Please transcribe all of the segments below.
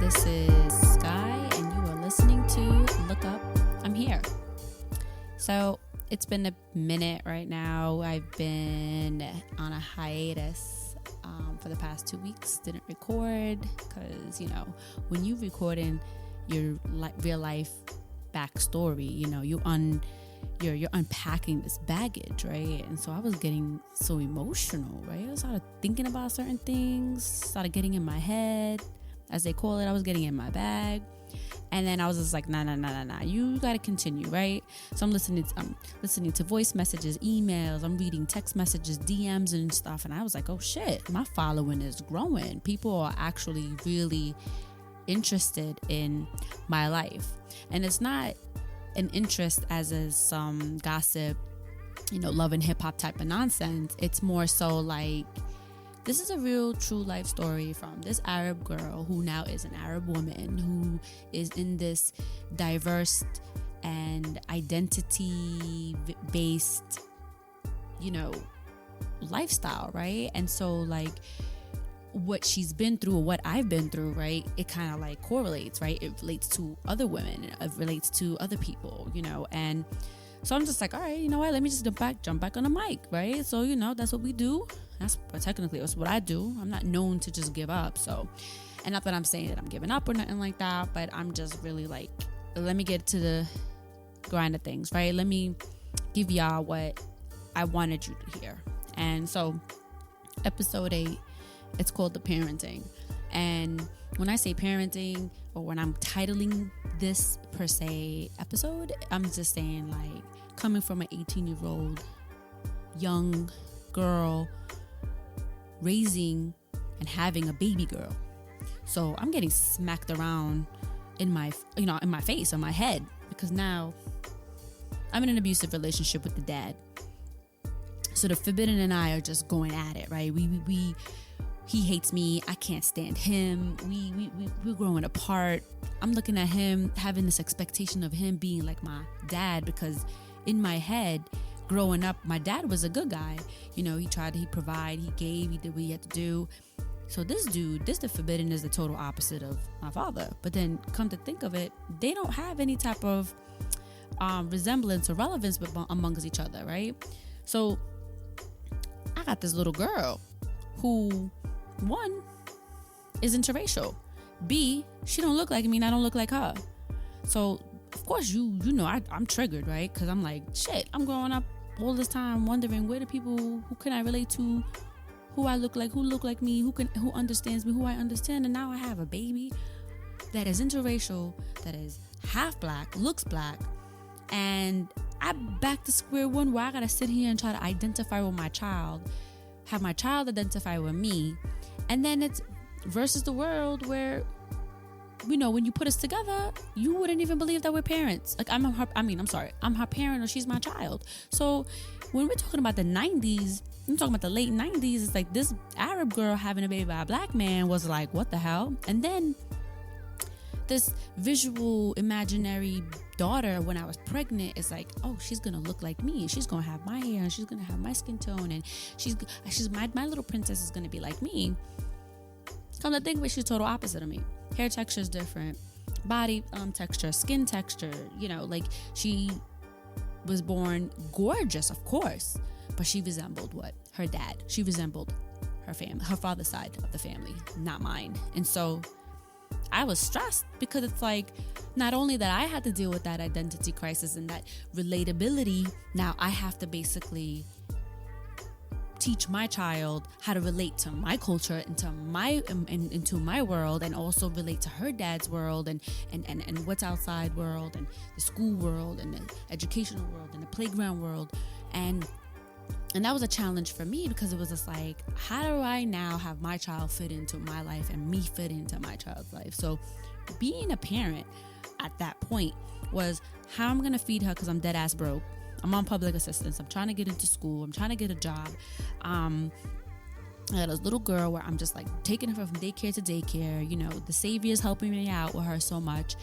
This is Sky, and you are listening to Look Up, I'm Here. So it's been a minute right now. I've been on a hiatus for the past 2 weeks. Didn't record because, when you recording your real life backstory, you're unpacking this baggage, right? And so I was getting so emotional, right? I started thinking about certain things, started getting in my head, as they call it. I was getting in my bag. And then I was just like, nah, you gotta continue, right? So I'm listening to voice messages, emails, I'm reading text messages, DMs and stuff. And I was like, oh shit, my following is growing. People are actually really interested in my life. And it's not an interest as some gossip, love and hip hop type of nonsense. It's more so like, this is a real true life story from this Arab girl who now is an Arab woman who is in this diverse and identity based, lifestyle, right? And so like what she's been through or what I've been through, right? It kind of like correlates, right? It relates to other women, it relates to other people, and so I'm just like, all right, you know what? Let me just jump back on the mic, right? So, that's what we do. That's what I do. I'm not known to just give up. So, and not that I'm saying that I'm giving up or nothing like that, but I'm just really like, let me get to the grind of things, right? Let me give y'all what I wanted you to hear. And so, episode 8, it's called The Parenting. And when I say parenting, or when I'm titling this per se episode, I'm just saying like coming from an 18-year-old young girl raising and having a baby girl. So I'm getting smacked around in my face, on my head, because now I'm in an abusive relationship with the dad. So the forbidden and I are just going at it, right? He hates me. I can't stand him. We're growing apart. I'm looking at him, having this expectation of him being like my dad, because in my head, growing up, my dad was a good guy. He provided, he gave, he did what he had to do. So the forbidden is the total opposite of my father. But then come to think of it, they don't have any type of resemblance or relevance amongst each other, right? So I got this little girl who, one, is interracial. B, she don't look like me and I don't look like her. So of course I'm triggered, right? Because I'm like, shit, I'm growing up all this time wondering where the people who can I relate to, who I look like, who look like me, who understands me, who I understand. And now I have a baby that is interracial, that is half black, looks black, and I'm back to square one where I gotta sit here and try to identify with my child, have my child identify with me. And then it's versus the world where, when you put us together, you wouldn't even believe that we're parents. Like I'm her parent or she's my child. So when we're talking about the 90s, I'm talking about the late 90s, it's like this Arab girl having a baby by a black man was like, what the hell? And then this visual imaginary daughter when I was pregnant is like, oh, she's gonna look like me, she's gonna have my hair and she's gonna have my skin tone, and she's my little princess is gonna be like me. Come to think of it, she's total opposite of me. Hair texture is different, body texture, skin texture, like she was born gorgeous, of course, but she resembled what? Her dad. She resembled her family, her father's side of the family, not mine. And so I was stressed because it's like, not only that I had to deal with that identity crisis and that relatability, now I have to basically teach my child how to relate to my culture, into my world, and also relate to her dad's world and what's outside world, and the school world, and the educational world, and the playground world. And that was a challenge for me, because it was just like, how do I now have my child fit into my life and me fit into my child's life? So being a parent at that point was, how I'm going to feed her, because I'm dead ass broke. I'm on public assistance. I'm trying to get into school. I'm trying to get a job. I got this little girl where I'm just like taking her from daycare to daycare. The Savior's helping me out with her so much.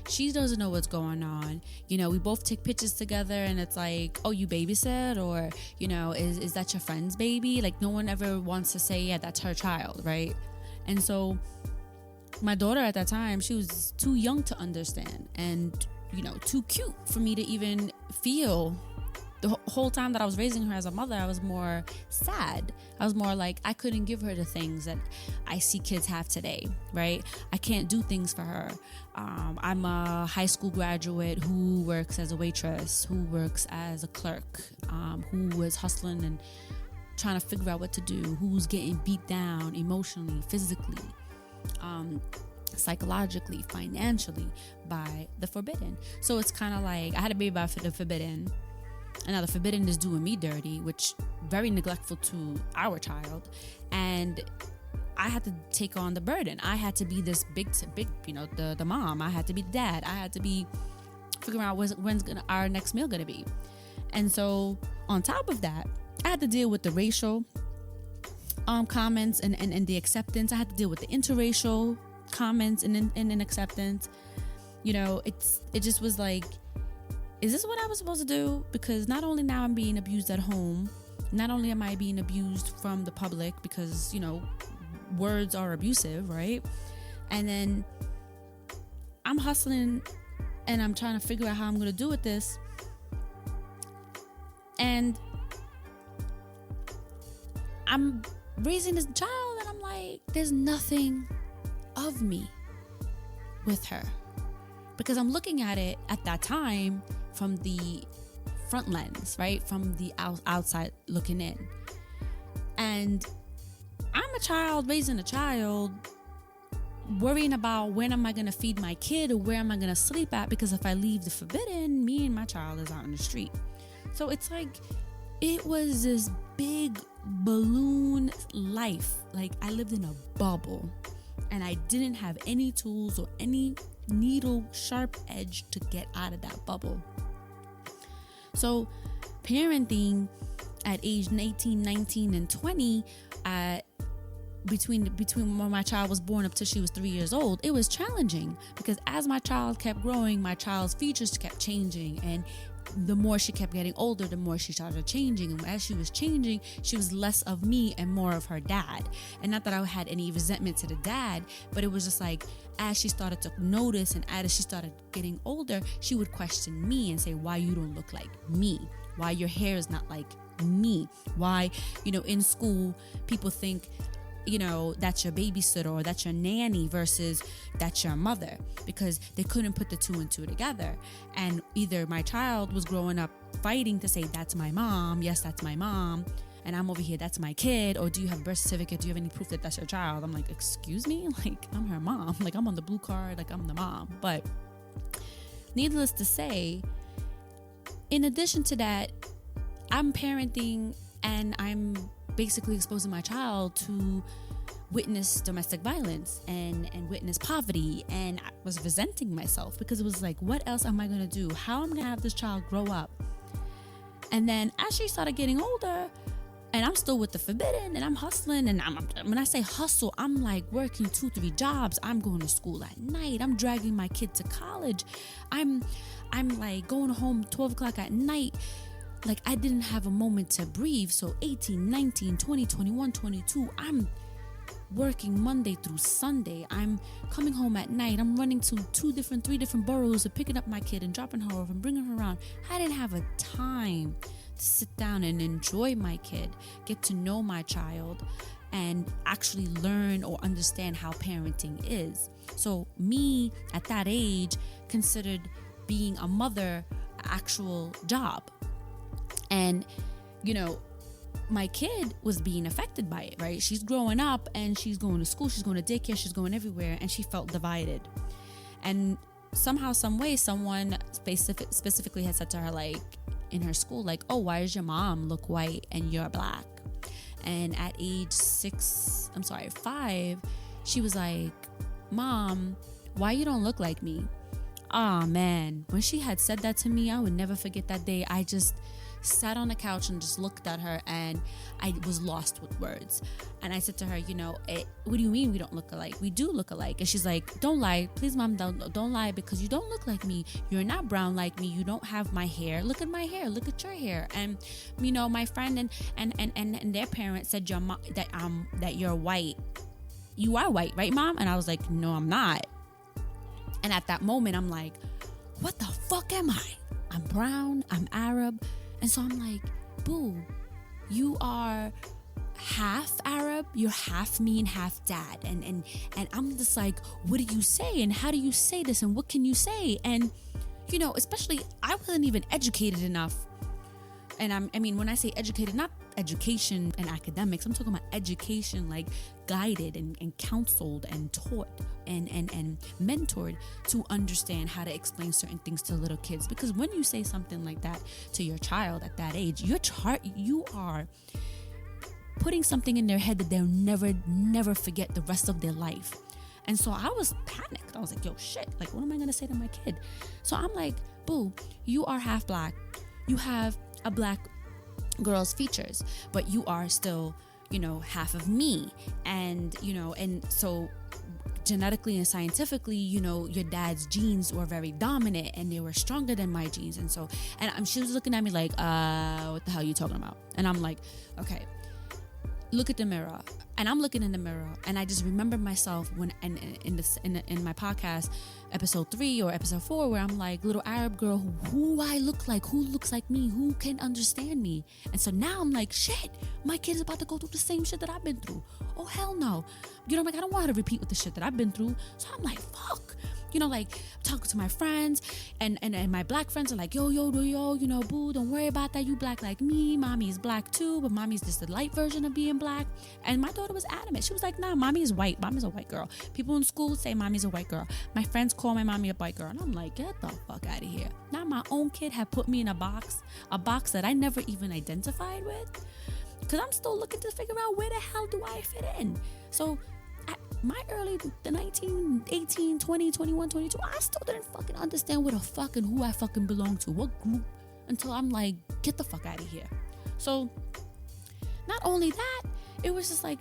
She doesn't know what's going on. We both take pictures together and it's like, oh, you babysit, or, is that your friend's baby? Like no one ever wants to say, yeah, that's her child, right? And so my daughter at that time, she was too young to understand and, too cute for me to even feel. The whole time that I was raising her as a mother, I was more sad. I was more like, I couldn't give her the things that I see kids have today, right? I can't do things for her. I'm a high school graduate who works as a waitress, who works as a clerk, who was hustling and trying to figure out what to do, who's getting beat down emotionally, physically, psychologically, financially by the forbidden. So it's kind of like I had a baby by the forbidden. And now the forbidden is doing me dirty, which very neglectful to our child. And I had to take on the burden. I had to be this big, the mom. I had to be the dad. I had to be figuring out when's our next meal gonna be. And so on top of that, I had to deal with the racial comments and the acceptance. I had to deal with the interracial comments and acceptance. It just was like, is this what I was supposed to do? Because not only now I'm being abused at home, not only am I being abused from the public because, words are abusive, right? And then I'm hustling and I'm trying to figure out how I'm going to do with this. And I'm raising this child and I'm like, there's nothing of me with her. Because I'm looking at it at that time from the front lens, right? From the outside looking in. And I'm a child raising a child, worrying about when am I going to feed my kid or where am I going to sleep at, because if I leave the forbidden, me and my child is out in the street. So it's like, it was this big balloon life. Like I lived in a bubble and I didn't have any tools or any needle sharp edge to get out of that bubble. So parenting at age 18, 19, and 20, between when my child was born up till she was 3 years old, it was challenging because as my child kept growing, my child's features kept changing, and the more she kept getting older, the more she started changing. And as she was changing, she was less of me and more of her dad. And not that I had any resentment to the dad, but it was just like, as she started to notice and as she started getting older, she would question me and say, why you don't look like me? Why your hair is not like me? Why, in school, people think, that's your babysitter or that's your nanny versus that's your mother, because they couldn't put the two and two together. And either my child was growing up fighting to say, that's my mom. Yes, that's my mom. And I'm over here, that's my kid. Or do you have a birth certificate? Do you have any proof that that's your child? I'm like, excuse me? Like, I'm her mom. Like, I'm on the blue card. Like, I'm the mom. But needless to say, in addition to that, I'm parenting and I'm basically exposing my child to witness domestic violence and witness poverty. And I was resenting myself because it was like, what else am I going to do? How am I going to have this child grow up? And then as she started getting older, and I'm still with the forbidden and I'm hustling, and when I say hustle, I'm like working 2-3 jobs. I'm going to school at night. I'm dragging my kid to college. I'm like going home 12 o'clock at night. Like I didn't have a moment to breathe. So 18, 19, 20, 21, 22, I'm working Monday through Sunday. I'm coming home at night. I'm running to 3 different boroughs and picking up my kid and dropping her off and bringing her around. I didn't have a time to sit down and enjoy my kid, get to know my child, and actually learn or understand how parenting is. So me at that age considered being a mother an actual job. And, my kid was being affected by it, right? She's growing up and she's going to school, she's going to daycare, she's going everywhere, and she felt divided. And somehow, some way, someone specifically had said to her, like, in her school, like, oh, why does your mom look white and you're black? And at age 5, she was like, Mom, why you don't look like me? Oh, man. When she had said that to me, I would never forget that day. I just sat on the couch and just looked at her, and I was lost with words. And I said to her, what do you mean we don't look alike? We do look alike. And she's like, don't lie. Please, Mom, don't lie, because you don't look like me. You're not brown like me. You don't have my hair. Look at my hair. Look at your hair. And, my friend and their parents said that you're white. you are white, right, Mom? And I was like, no, I'm not. And at that moment, I'm like, what the fuck am I? I'm brown, I'm Arab. And so I'm like, boo, you are half Arab, you're half me and half dad. And I'm just like, what do you say? And how do you say this? And what can you say? And, you know, especially, I wasn't even educated enough. And I mean, when I say educated, not education and academics, I'm talking about education, like guided and counseled and taught and mentored to understand how to explain certain things to little kids. Because when you say something like that to your child at that age, you are putting something in their head that they'll never forget the rest of their life. And so I was panicked. I was like, yo, shit, like, what am I going to say to my kid? So I'm like, boo, you are half black. You have a black girl's features, but you are still, you know, half of me. And, you know, and so genetically and scientifically, you know, your dad's genes were very dominant and they were stronger than my genes. And so, and she was looking at me like, what the hell are you talking about? And I'm like, okay, look at the mirror. And I'm looking in the mirror, and I just remember myself when in my podcast, episode 3 or episode 4, where I'm like, little Arab girl, who I look like, who looks like me, who can understand me. And so now I'm like, shit, my kid is about to go through the same shit that I've been through. Oh, hell no. You know, like, I don't want her to repeat with the shit that I've been through. So I'm like, fuck. You know, like, talking to my friends, and my black friends are like, yo, you know, boo, don't worry about that. You black like me. Mommy's black too, but mommy's just the light version of being black. And my daughter was adamant. She was like, nah, mommy is white. Mommy's a white girl. People in school say mommy's a white girl. My friends call my mommy a white girl. And I'm like, get the fuck out of here. Now my own kid had put me in a box that I never even identified with. Because I'm still looking to figure out where the hell do I fit in. So my early, the 19, 18, 20, 21, 22, I still didn't fucking understand who I fucking belong to, what group, until I'm like, get the fuck out of here. So, not only that, it was just like,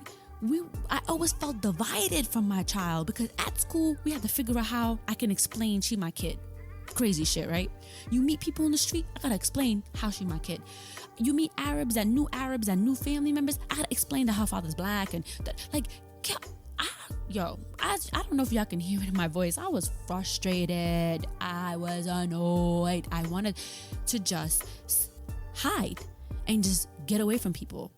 I always felt divided from my child, because at school, we had to figure out how I can explain she my kid. Crazy shit, right? You meet people in the street, I gotta explain how she my kid. You meet Arabs and new family members, I gotta explain that her father's black, and like, I don't know if y'all can hear it in my voice. I was frustrated. I was annoyed. I wanted to just hide and just get away from people,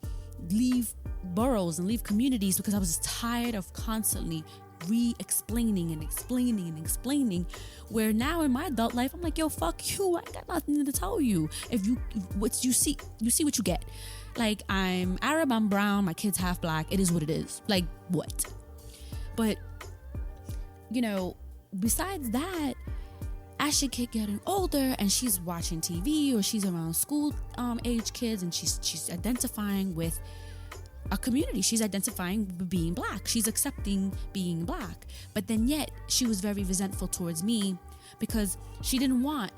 leave boroughs and leave communities, because I was just tired of constantly re-explaining and explaining, where now in my adult life, I'm like, yo, fuck you. I ain't got nothing to tell you. If you see what you get. Like, I'm Arab, I'm brown, my kid's half black. It is what it is. Like, what? But, you know, besides that, as she kept getting older and she's watching TV or she's around school age kids, and she's identifying with a community. She's identifying with being black. She's accepting being black. But then yet she was very resentful towards me, because she didn't want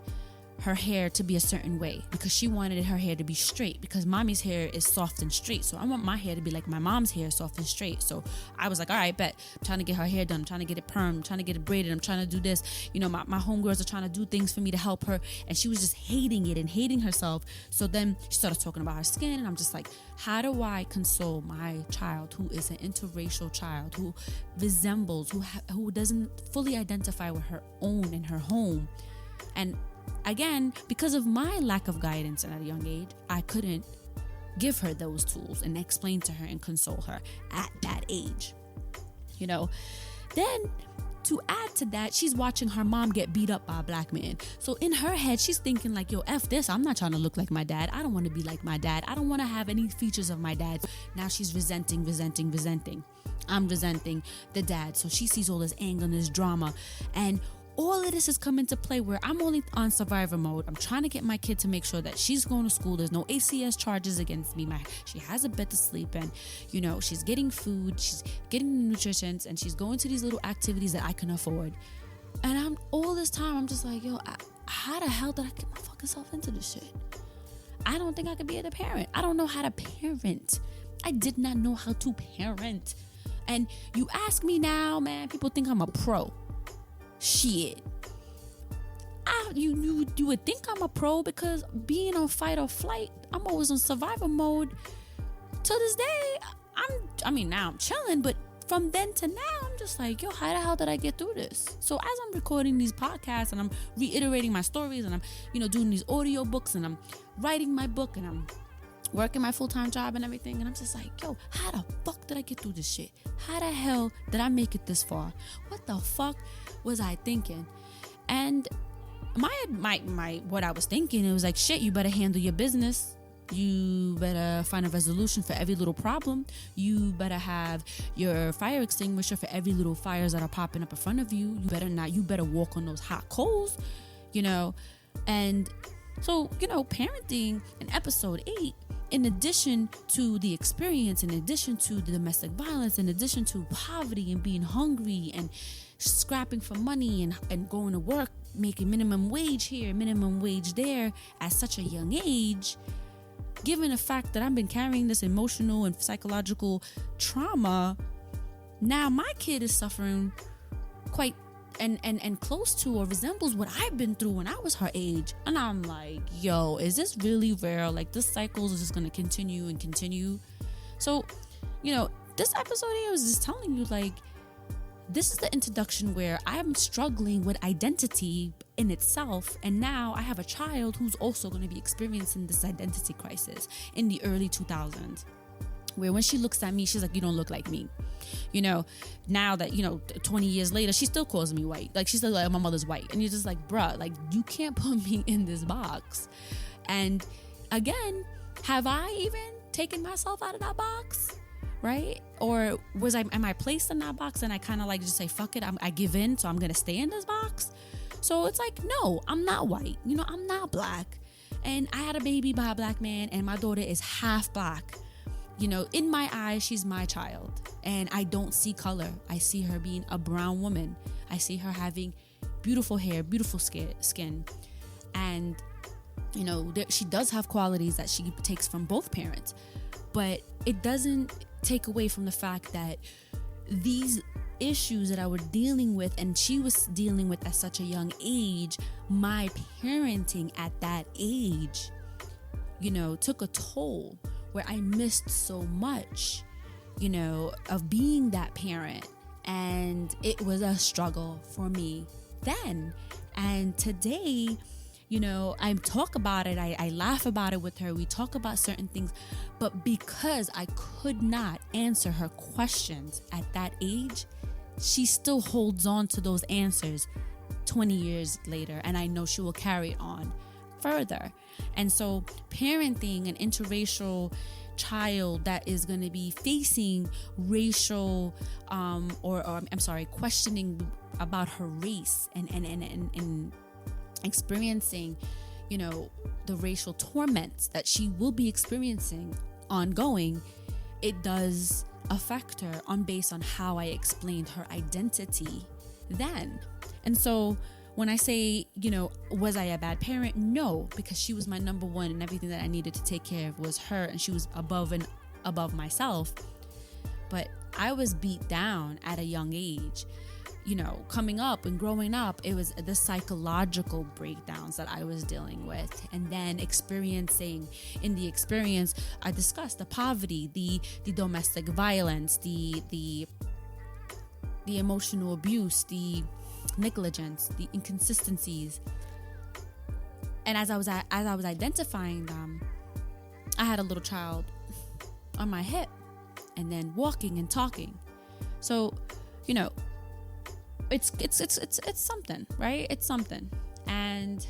her hair to be a certain way, because she wanted her hair to be straight, because mommy's hair is soft and straight. So I want my hair to be like my mom's hair, soft and straight. So I was like, all right, bet. I'm trying to get her hair done. I'm trying to get it permed. I'm trying to get it braided. I'm trying to do this. You know, my homegirls are trying to do things for me to help her. And she was just hating it and hating herself. So then she started talking about her skin. And I'm just like, how do I console my child who is an interracial child, who resembles, who doesn't fully identify with her own in her home? And again, because of my lack of guidance at a young age, I couldn't give her those tools and explain to her and console her at that age. You know, then to add to that, she's watching her mom get beat up by a black man. So in her head, she's thinking like, yo, F this. I'm not trying to look like my dad. I don't want to be like my dad. I don't want to have any features of my dad. Now she's resenting. I'm resenting the dad. So she sees all this anger and this drama. And all of this has come into play where I'm only on survivor mode. I'm trying to get my kid to make sure that she's going to school. There's no ACS charges against me. She has a bed to sleep in. You know, she's getting food, she's getting nutrition, and she's going to these little activities that I can afford. And all this time, I'm just like, yo, how the hell did I get my fucking self into this shit? I don't think I could be a parent. I don't know how to parent. I did not know how to parent. And you ask me now, man, people think I'm a pro. Shit. You would think I'm a pro, because being on fight or flight, I'm always on survival mode. To this day, now I'm chilling, but from then to now, I'm just like, yo, how the hell did I get through this? So as I'm recording these podcasts and I'm reiterating my stories and I'm, doing these audio books and I'm writing my book and I'm working my full-time job and everything, and I'm just like, yo, how the fuck did I get through this shit? How the hell did I make it this far? What the fuck was I thinking? And my what I was thinking, it was like, shit, you better handle your business. You better find a resolution for every little problem. You better have your fire extinguisher for every little fires that are popping up in front of you. You better walk on those hot coals, And so, parenting in episode 8, in addition to the experience, in addition to the domestic violence, in addition to poverty and being hungry and scrapping for money and going to work, making minimum wage here, minimum wage there at such a young age, given the fact that I've been carrying this emotional and psychological trauma, now my kid is suffering quite and close to or resembles what I've been through when I was her age. And I'm like, yo, is this really real? Like, this cycle is just going to continue and continue. So, this episode here was just telling you, like, this is the introduction where I'm struggling with identity in itself, and now I have a child who's also going to be experiencing this identity crisis in the early 2000s, where when she looks at me, she's like, you don't look like me. Now that 20 years later, she still calls me white. Like, she's still like, my mother's white, and you're just like, bruh, like, you can't put me in this box. And again, have I even taken myself out of that box? Right? Or am I placed in that box and I kind of like just say, fuck it, I give in, so I'm going to stay in this box? So it's like, no, I'm not white. I'm not black. And I had a baby by a black man, and my daughter is half black. In my eyes, she's my child, and I don't see color. I see her being a brown woman. I see her having beautiful hair, beautiful skin. And, she does have qualities that she takes from both parents, but it doesn't take away from the fact that these issues that I was dealing with and she was dealing with at such a young age, my parenting at that age, took a toll where I missed so much, of being that parent. And it was a struggle for me then. And today, I talk about it, I laugh about it with her, we talk about certain things, but because I could not answer her questions at that age, she still holds on to those answers 20 years later, and I know she will carry it on further. And so parenting an interracial child that is going to be facing racial questioning about her race and experiencing, the racial torments that she will be experiencing ongoing, it does affect her based on how I explained her identity then. And so when I say, was I a bad parent? No, because she was my number one, and everything that I needed to take care of was her, and she was above myself. But I was beat down at a young age. Coming up and growing up, it was the psychological breakdowns that I was dealing with. And then in the experience, I discussed the poverty, the domestic violence, the emotional abuse, the negligence, the inconsistencies. And as I was identifying them, I had a little child on my hip and then walking and talking. So, it's something, right? It's something. And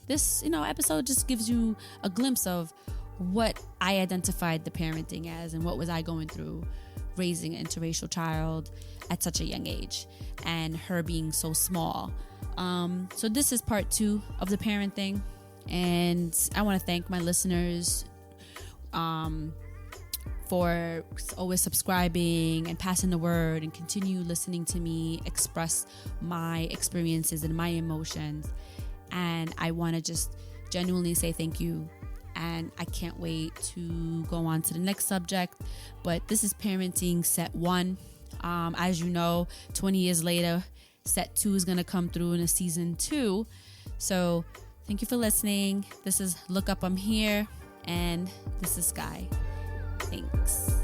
this, episode just gives you a glimpse of what I identified the parenting as and what was I going through raising an interracial child at such a young age and her being so small. So this is part 2 of the parenting, and I want to thank my listeners for always subscribing and passing the word and continue listening to me express my experiences and my emotions. And I want to just genuinely say thank you. And I can't wait to go on to the next subject. But this is parenting set 1. As you know, 20 years later, set 2 is going to come through in a season 2. So thank you for listening. This is Look Up, I'm Here. And this is Sky. Thanks.